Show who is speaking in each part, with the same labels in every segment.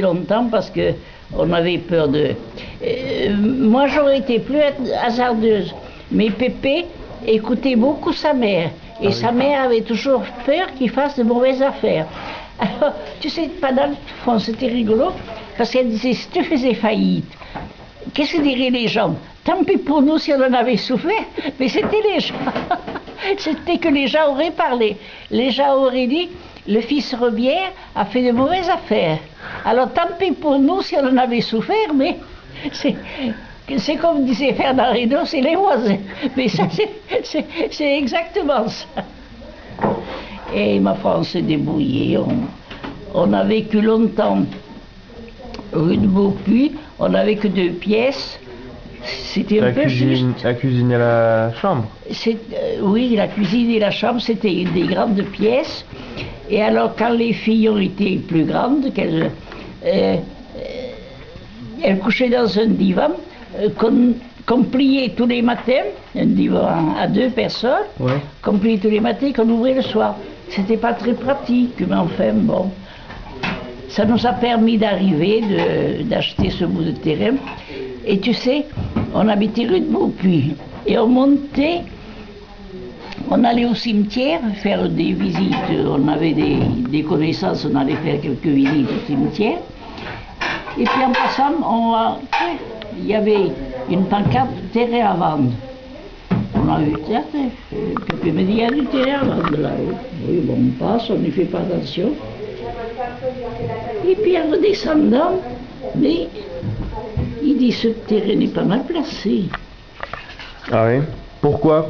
Speaker 1: Longtemps parce que on avait peur de... moi j'aurais été plus hasardeuse, mais Pépé écoutait beaucoup sa mère et sa mère avait toujours peur qu'il fasse de mauvaises affaires. Alors tu sais, pendant le fond c'était rigolo parce qu'elle disait si tu faisais faillite, qu'est-ce que diraient les gens? Tant pis pour nous si on en avait souffert, mais c'était les gens. C'était que les gens auraient parlé. Les gens auraient dit le fils Rebière a fait de mauvaises affaires. Alors tant pis pour nous si on en avait souffert, mais c'est comme disait Fernand Reynaud, c'est les voisins. Mais ça, c'est exactement ça. Et ma foi, on s'est débrouillé. On a vécu longtemps rue de Beaupuy. On n'avait que 2 pièces. C'était un peu juste.
Speaker 2: La cuisine et la chambre?
Speaker 1: Oui, la cuisine et la chambre, c'était des grandes pièces. Et alors, quand les filles ont été plus grandes, elles couchaient dans un divan qu'on pliait tous les matins, un divan à 2 personnes, qu'on pliait tous les matins et qu'on ouvrait le soir. C'était pas très pratique, mais enfin, bon. Ça nous a permis d'arriver, d'acheter ce bout de terrain. Et tu sais, on habitait rue de Beaupuy. Et on montait, on allait au cimetière faire des visites. On avait des connaissances, on allait faire quelques visites au cimetière. Et puis en passant, il y avait une pancarte terrain à vendre. On a eu, Pépé me dit, il y a du terrain à vendre là. Oui, bon, on passe, on n'y fait pas attention. Et puis en redescendant, mais il dit ce terrain n'est pas mal placé.
Speaker 2: Ah oui? Pourquoi?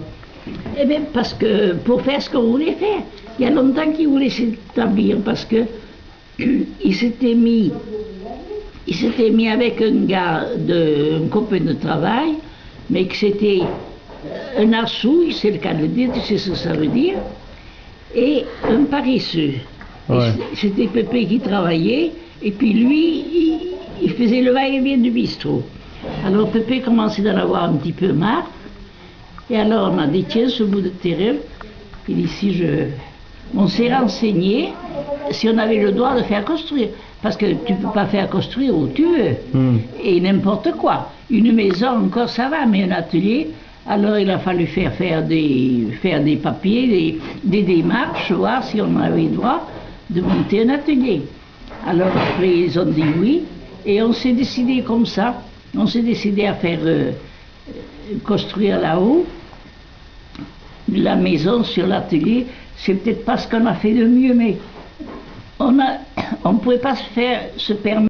Speaker 1: Eh bien parce que pour faire ce qu'on voulait faire. Il y a longtemps qu'il voulait s'établir parce que il s'était mis avec un gars, un copain de travail, mais que c'était un arsouille, c'est le cas de le dire, tu sais ce que ça veut dire, et un paresseux. Ouais. C'était Pépé qui travaillait, et puis lui, il faisait le va-et-vient du bistrot. Alors Pépé commençait d'en avoir un petit peu marre, et alors on a dit, tiens, ce bout de terrain, il dit, on s'est renseigné si on avait le droit de faire construire, parce que tu ne peux pas faire construire où tu veux, et n'importe quoi. Une maison encore ça va, mais un atelier, alors il a fallu faire des papiers, des démarches, voir si on avait le droit de monter un atelier. Alors après ils ont dit oui, et on s'est décidé comme ça, on s'est décidé à faire construire là-haut la maison sur l'atelier. C'est peut-être pas ce qu'on a fait de mieux, mais on ne pouvait pas se permettre